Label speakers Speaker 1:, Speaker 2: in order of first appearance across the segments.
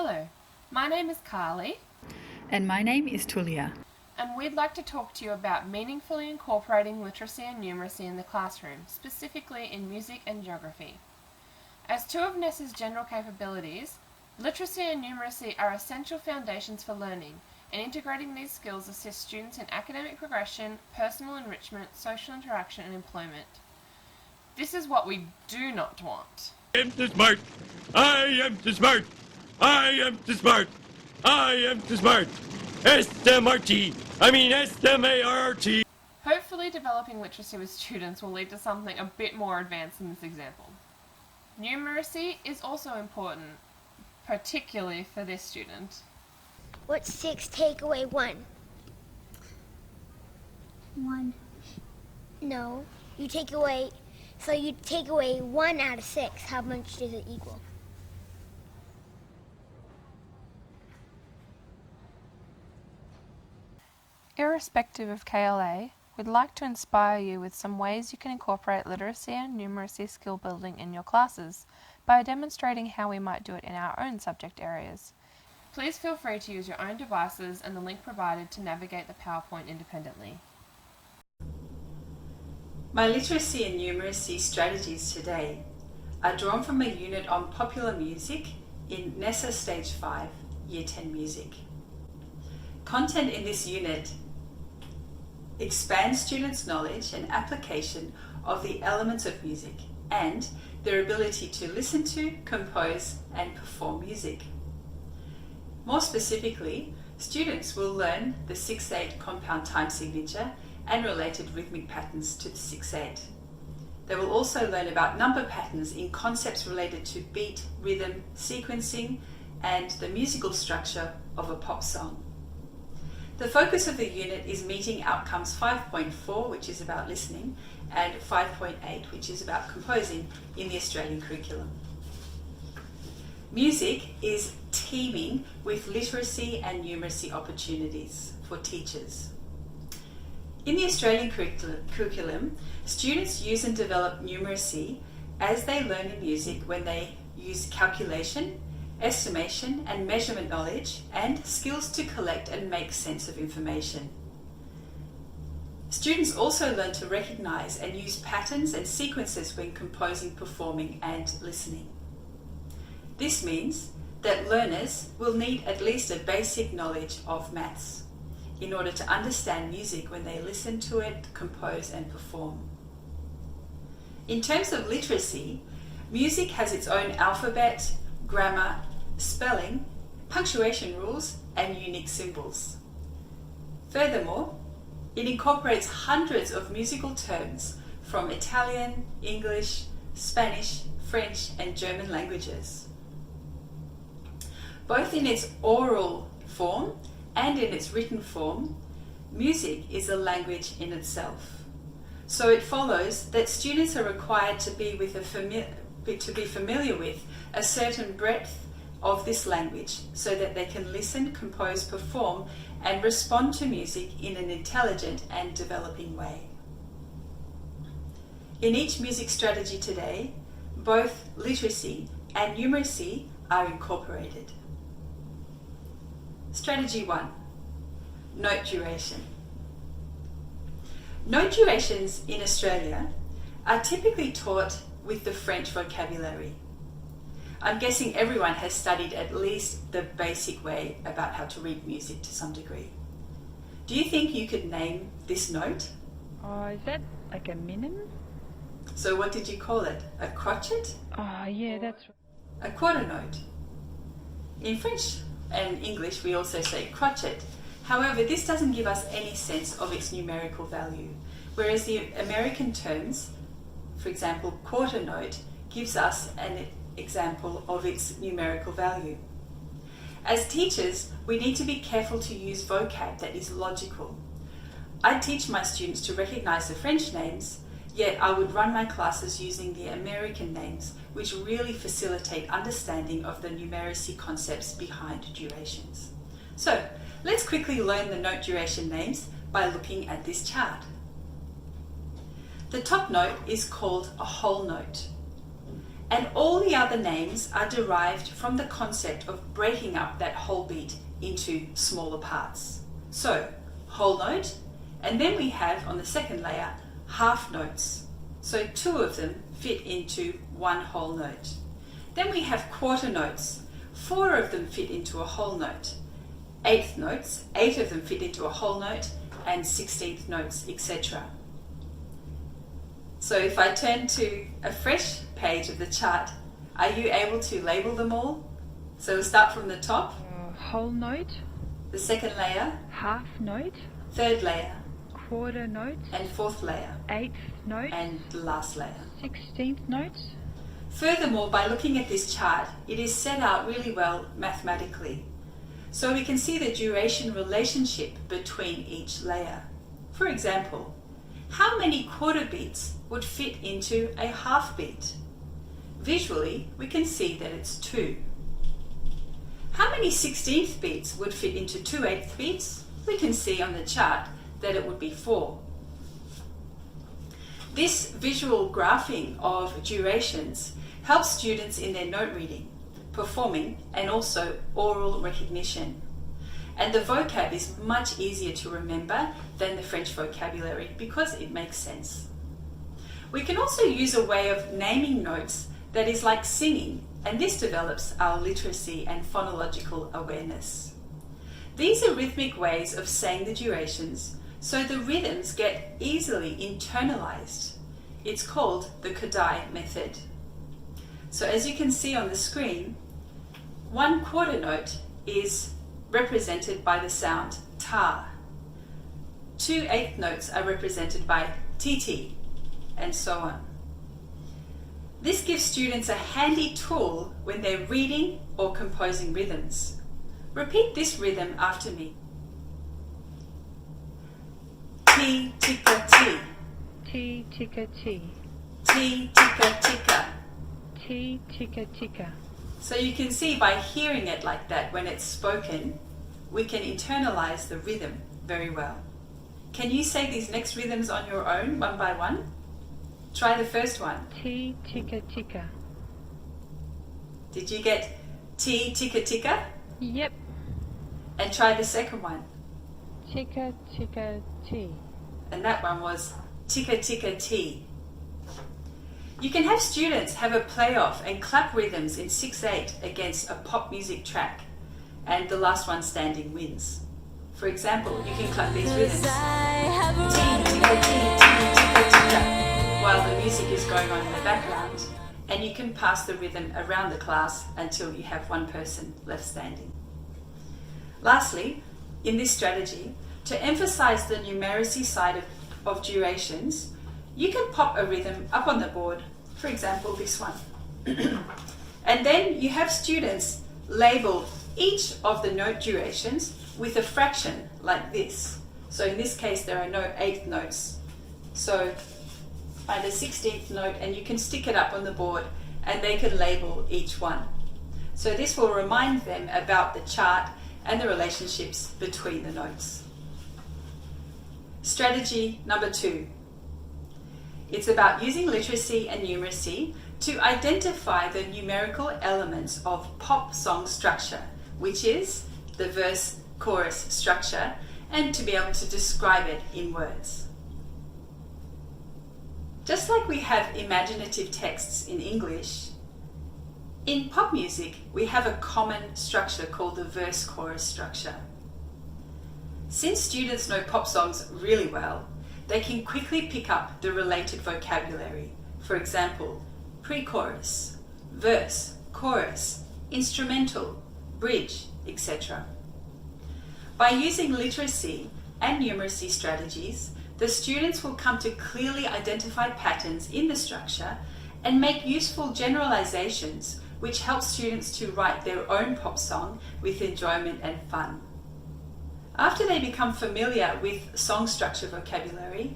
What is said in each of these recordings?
Speaker 1: Hello, my name is Carly.
Speaker 2: And my name is Tullia.
Speaker 1: And we'd like to talk to you about meaningfully incorporating literacy and numeracy in the classroom, specifically in music and geography. As two of NES's general capabilities, literacy and numeracy are essential foundations for learning, and integrating these skills assists students in academic progression, personal enrichment, social interaction, and employment. This is what we do not want.
Speaker 3: I am too smart. I am too smart. I am too smart. I am too smart. S-M-R-T. I mean S-M-A-R-T.
Speaker 1: Hopefully developing literacy with students will lead to something a bit more advanced than this example. Numeracy is also important, particularly for this student.
Speaker 4: What's 6 take away 1?
Speaker 5: 1.
Speaker 4: No, you take away 1 out of 6. How much does it equal?
Speaker 1: Irrespective of KLA, we'd like to inspire you with some ways you can incorporate literacy and numeracy skill building in your classes by demonstrating how we might do it in our own subject areas. Please feel free to use your own devices and the link provided to navigate the PowerPoint independently.
Speaker 2: My literacy and numeracy strategies today are drawn from a unit on popular music in NESA Stage 5, Year 10 Music. Content in this unit expands students' knowledge and application of the elements of music and their ability to listen to, compose, and perform music. More specifically, students will learn the 6/8 compound time signature and related rhythmic patterns to the 6/8. They will also learn about number patterns in concepts related to beat, rhythm, sequencing, and the musical structure of a pop song. The focus of the unit is meeting outcomes 5.4, which is about listening, and 5.8, which is about composing in the Australian curriculum. Music is teeming with literacy and numeracy opportunities for teachers. In the Australian curriculum, students use and develop numeracy as they learn in music when they use calculation, estimation and measurement knowledge, and skills to collect and make sense of information. Students also learn to recognise and use patterns and sequences when composing, performing and listening. This means that learners will need at least a basic knowledge of maths in order to understand music when they listen to it, compose and perform. In terms of literacy, music has its own alphabet, grammar, spelling, punctuation rules and unique symbols. Furthermore, it incorporates hundreds of musical terms from Italian, English, Spanish, French and German languages. Both in its oral form and in its written form, music is a language in itself. So it follows that students are required to be familiar with a certain breadth of this language so that they can listen, compose, perform and respond to music in an intelligent and developing way. In each music strategy today, both literacy and numeracy are incorporated. Strategy 1. Note duration. Note durations in Australia are typically taught with the French vocabulary. I'm guessing everyone has studied at least the basic way about how to read music to some degree. Do you think you could name this note?
Speaker 5: Is that like a minimum?
Speaker 2: So what did you call it? A crotchet?
Speaker 5: Yeah, that's right.
Speaker 2: A quarter note. In French and English we also say crotchet. However, this doesn't give us any sense of its numerical value, whereas the American terms, for example, quarter note, gives us an example of its numerical value. As teachers, we need to be careful to use vocab that is logical. I teach my students to recognize the French names, yet I would run my classes using the American names, which really facilitate understanding of the numeracy concepts behind durations. So, let's quickly learn the note duration names by looking at this chart. The top note is called a whole note, and all the other names are derived from the concept of breaking up that whole beat into smaller parts. So, whole note, and then we have on the second layer half notes. So 2 of them fit into one whole note. Then we have quarter notes. 4 of them fit into a whole note. Eighth notes, 8 of them fit into a whole note, and 16th notes, etc. So if I turn to a fresh page of the chart, are you able to label them all? So we'll start from the top.
Speaker 5: Whole note,
Speaker 2: The second layer,
Speaker 5: half note,
Speaker 2: third layer,
Speaker 5: quarter note,
Speaker 2: and fourth layer,
Speaker 5: eighth note,
Speaker 2: and the last layer.
Speaker 5: 16th note.
Speaker 2: Furthermore, by looking at this chart, it is set out really well mathematically. So we can see the duration relationship between each layer. For example, how many quarter beats would fit into a half beat? Visually, we can see that it's 2. How many 16th beats would fit into 2 8th beats? We can see on the chart that it would be 4. This visual graphing of durations helps students in their note reading, performing, and also oral recognition. And the vocab is much easier to remember than the French vocabulary because it makes sense. We can also use a way of naming notes that is like singing, and this develops our literacy and phonological awareness. These are rhythmic ways of saying the durations, so the rhythms get easily internalized. It's called the Kodai method. So as you can see on the screen, 1 quarter note is represented by the sound ta. 2 8th notes are represented by tt, and so on. This gives students a handy tool when they're reading or composing rhythms. Repeat this rhythm after me. Ti tika ti.
Speaker 5: T tika T.
Speaker 2: Ti tika tika.
Speaker 5: T tika tika.
Speaker 2: So you can see by hearing it like that when it's spoken, we can internalize the rhythm very well. Can you say these next rhythms on your own, one by one? Try the first one.
Speaker 5: T tika tika.
Speaker 2: Did you get ti tika tika?
Speaker 5: Yep.
Speaker 2: And try the second one.
Speaker 5: Tika tika T.
Speaker 2: And that one was tika tika ti. You can have students have a play-off and clap rhythms in 6/8 against a pop music track, and the last one standing wins. For example, you can clap these rhythms. Ti, tika, ti, tika, tika, tika, while the music is going on in the background, and you can pass the rhythm around the class until you have one person left standing. Lastly, in this strategy, to emphasize the numeracy side of durations, you can pop a rhythm up on the board, for example this one. And then you have students label each of the note durations with a fraction like this. So in this case there are no 8th notes. So find a 16th note and you can stick it up on the board and they can label each one. So this will remind them about the chart and the relationships between the notes. Strategy number 2. It's about using literacy and numeracy to identify the numerical elements of pop song structure, which is the verse-chorus structure, and to be able to describe it in words. Just like we have imaginative texts in English, in pop music we have a common structure called the verse-chorus structure. Since students know pop songs really well, they can quickly pick up the related vocabulary. For example, pre-chorus, verse, chorus, instrumental, bridge, etc. By using literacy and numeracy strategies, the students will come to clearly identify patterns in the structure and make useful generalizations, which help students to write their own pop song with enjoyment and fun. After they become familiar with song structure vocabulary,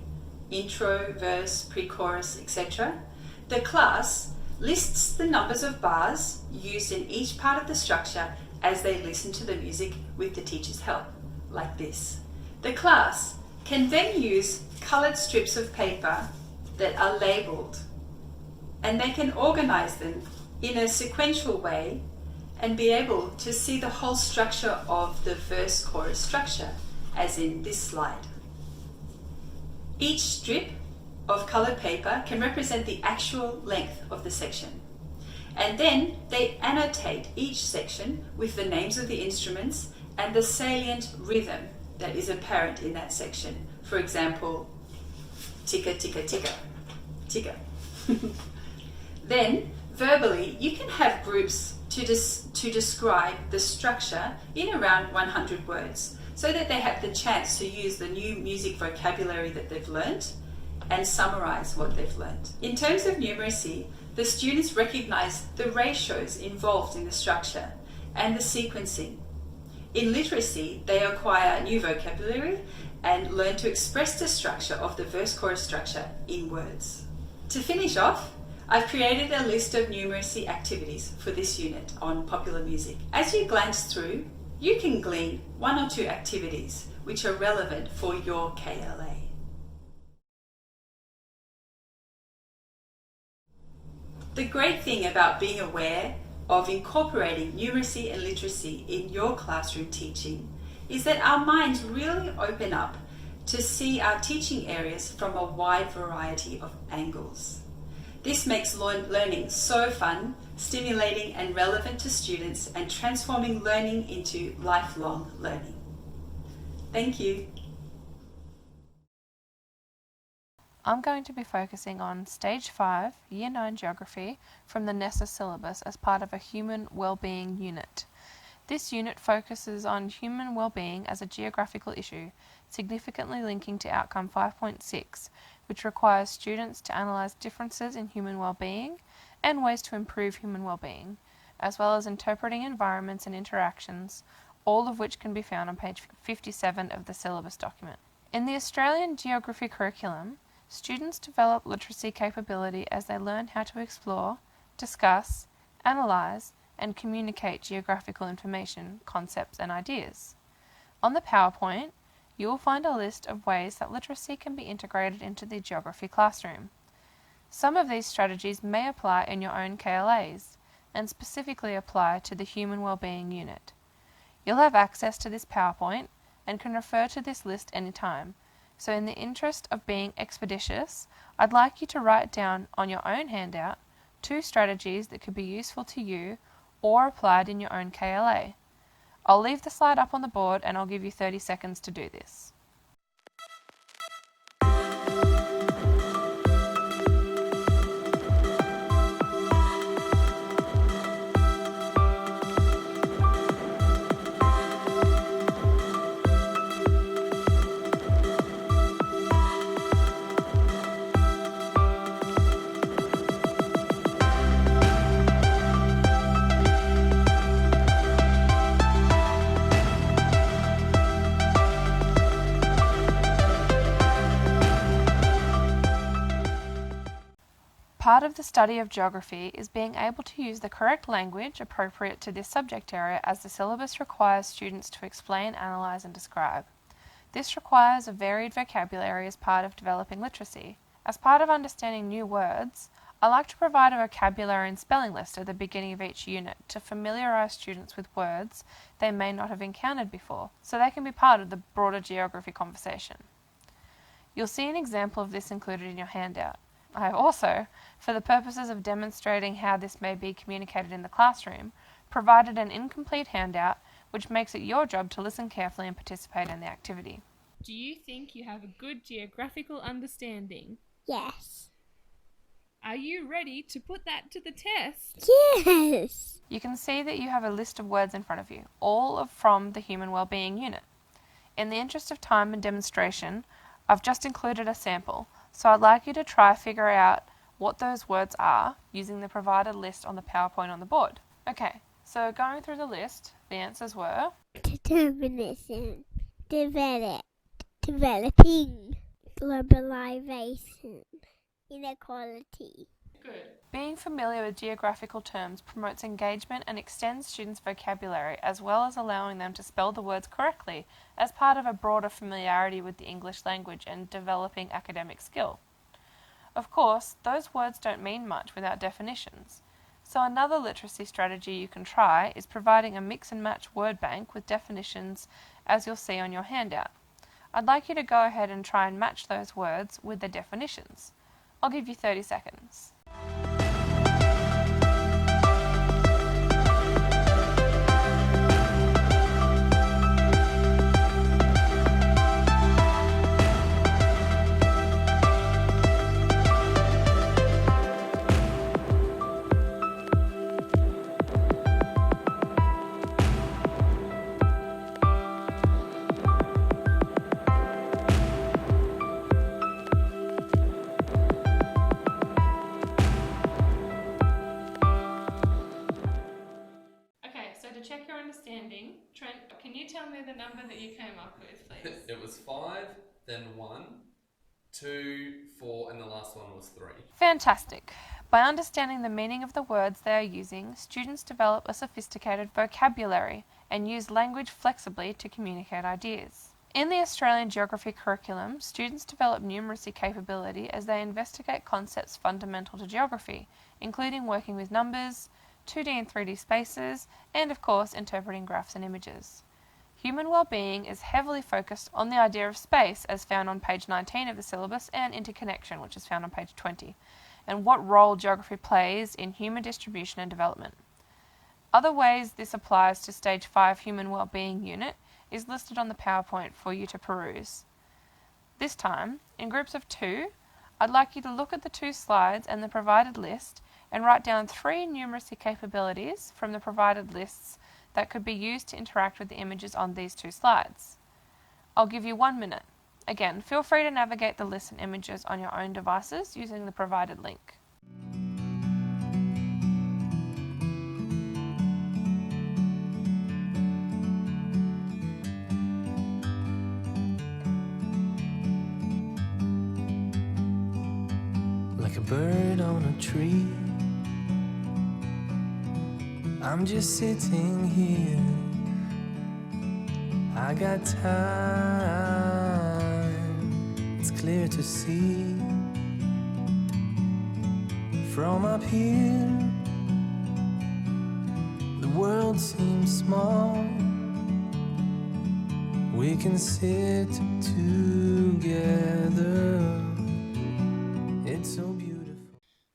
Speaker 2: intro, verse, pre-chorus, etc., the class lists the numbers of bars used in each part of the structure as they listen to the music with the teacher's help, like this. The class can then use coloured strips of paper that are labelled, and they can organise them in a sequential way and be able to see the whole structure of the verse-chorus structure, as in this slide. Each strip of coloured paper can represent the actual length of the section. And then they annotate each section with the names of the instruments and the salient rhythm that is apparent in that section. For example, ticka, ticka, ticka, ticka. Then, verbally, you can have groups to describe the structure in around 100 words, so that they have the chance to use the new music vocabulary that they've learnt and summarise what they've learnt. In terms of numeracy, the students recognise the ratios involved in the structure and the sequencing. In literacy, they acquire new vocabulary and learn to express the structure of the verse-chorus structure in words. To finish off, I've created a list of numeracy activities for this unit on popular music. As you glance through, you can glean one or two activities which are relevant for your KLA. The great thing about being aware of incorporating numeracy and literacy in your classroom teaching is that our minds really open up to see our teaching areas from a wide variety of angles. This makes learning so fun, stimulating and relevant to students, and transforming learning into lifelong learning. Thank you.
Speaker 1: I'm going to be focusing on Stage 5, Year 9 Geography from the NESA syllabus as part of a Human Wellbeing unit. This unit focuses on human well-being as a geographical issue, significantly linking to Outcome 5.6, which requires students to analyse differences in human well-being and ways to improve human well-being, as well as interpreting environments and interactions, all of which can be found on page 57 of the syllabus document. In the Australian Geography curriculum, students develop literacy capability as they learn how to explore, discuss, analyse, and communicate geographical information, concepts, and ideas. On the PowerPoint, you will find a list of ways that literacy can be integrated into the geography classroom. Some of these strategies may apply in your own KLAs, and specifically apply to the Human Wellbeing unit. You'll have access to this PowerPoint and can refer to this list anytime, so in the interest of being expeditious, I'd like you to write down on your own handout 2 strategies that could be useful to you or applied in your own KLA. I'll leave the slide up on the board and I'll give you 30 seconds to do this. Part of the study of geography is being able to use the correct language appropriate to this subject area, as the syllabus requires students to explain, analyse and describe. This requires a varied vocabulary as part of developing literacy. As part of understanding new words, I like to provide a vocabulary and spelling list at the beginning of each unit to familiarise students with words they may not have encountered before, so they can be part of the broader geography conversation. You'll see an example of this included in your handout. I have also, for the purposes of demonstrating how this may be communicated in the classroom, provided an incomplete handout which makes it your job to listen carefully and participate in the activity.
Speaker 6: Do you think you have a good geographical understanding?
Speaker 4: Yes.
Speaker 6: Are you ready to put that to the test?
Speaker 4: Yes.
Speaker 1: You can see that you have a list of words in front of you, all from the Human Wellbeing unit. In the interest of time and demonstration, I've just included a sample, so I'd like you to try figure out what those words are using the provided list on the PowerPoint on the board. Okay, so going through the list, the answers were
Speaker 4: Determinism, developing, globalization, inequality.
Speaker 1: being familiar with geographical terms promotes engagement and extends students' vocabulary, as well as allowing them to spell the words correctly as part of a broader familiarity with the English language and developing academic skill. Of course, those words don't mean much without definitions, So another literacy strategy you can try is providing a mix and match word bank with definitions, as you'll see on your handout. I'd like you to go ahead and try and match those words with the definitions. I'll give you 30 seconds. So to check your understanding, Trent, can you tell me the number that you came up with, please?
Speaker 7: It was 5, then 1, 2, 4, and the last one was 3.
Speaker 1: Fantastic. By understanding the meaning of the words they are using, students develop a sophisticated vocabulary and use language flexibly to communicate ideas. In the Australian Geography curriculum, students develop numeracy capability as they investigate concepts fundamental to geography, including working with numbers, 2D and 3D spaces, and of course interpreting graphs and images. Human well-being is heavily focused on the idea of space as found on page 19 of the syllabus and interconnection, which is found on page 20, and what role geography plays in human distribution and development. Other ways this applies to Stage 5 Human Wellbeing Unit is listed on the PowerPoint for you to peruse. This time, in groups of 2, I'd like you to look at the 2 slides and the provided list and write down 3 numeracy capabilities from the provided lists that could be used to interact with the images on these 2 slides. I'll give you 1 minute. Again, feel free to navigate the lists and images on your own devices using the provided link.
Speaker 8: Like a bird on a tree, I'm just sitting here. I got time, it's clear to see. From up here, the world seems small. We can sit together. It's so beautiful.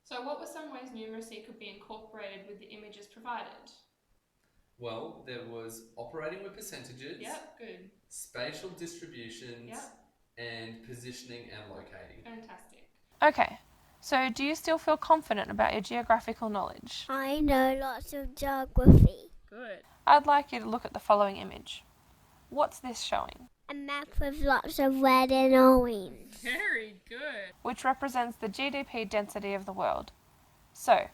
Speaker 1: So what were some ways numeracy could be incorporated with the images provided?
Speaker 7: Well, there was operating with percentages,
Speaker 1: Yep, good.
Speaker 7: spatial distributions,
Speaker 1: Yep.
Speaker 7: and positioning and locating.
Speaker 1: Fantastic. Okay, so do you still feel confident about your geographical knowledge?
Speaker 4: I know lots of geography.
Speaker 1: Good. I'd like you to look at the following image. What's this showing?
Speaker 4: A map with lots of red and orange.
Speaker 6: Very good.
Speaker 1: Which represents the GDP density of the world. So,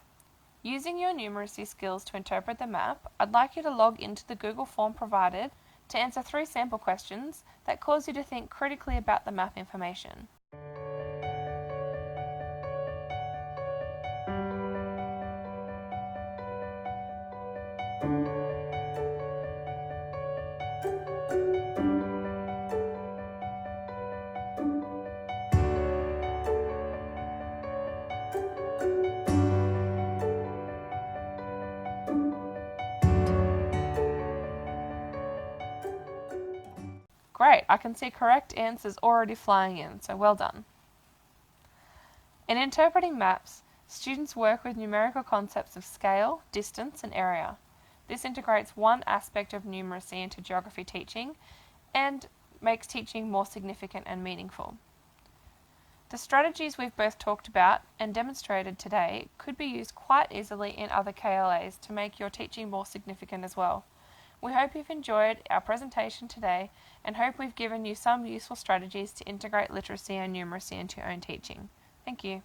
Speaker 1: using your numeracy skills to interpret the map, I'd like you to log into the Google form provided to answer 3 sample questions that cause you to think critically about the map information. Great, I can see correct answers already flying in, so well done. In interpreting maps, students work with numerical concepts of scale, distance, and area. This integrates one aspect of numeracy into geography teaching and makes teaching more significant and meaningful. The strategies we've both talked about and demonstrated today could be used quite easily in other KLAs to make your teaching more significant as well. We hope you've enjoyed our presentation today and hope we've given you some useful strategies to integrate literacy and numeracy into your own teaching. Thank you.